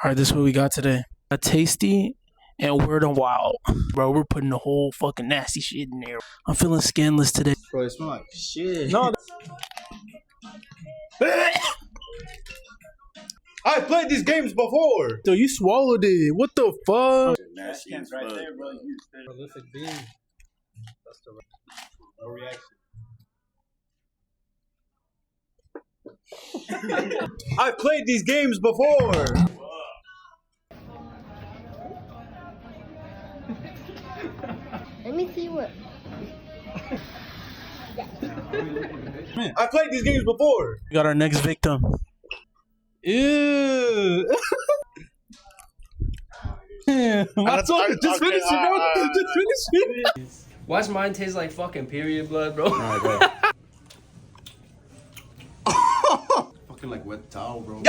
All right, this is what we got today. A tasty and Word on Wild. Bro, we're putting the whole fucking nasty shit in there. I'm feeling scandalous today. Bro, it smells like shit. No. I played these games before. Yo, you swallowed it. What the fuck? Nasty as right there, bro. Prolific bean. That's the no reaction. I've played these games before. Let me see what. I played these games before. We got our next victim. Ew. Just finish it, bro. Just finish it. Watch mine taste like fucking period blood, bro. Alright, bro. Fucking like wet towel, bro.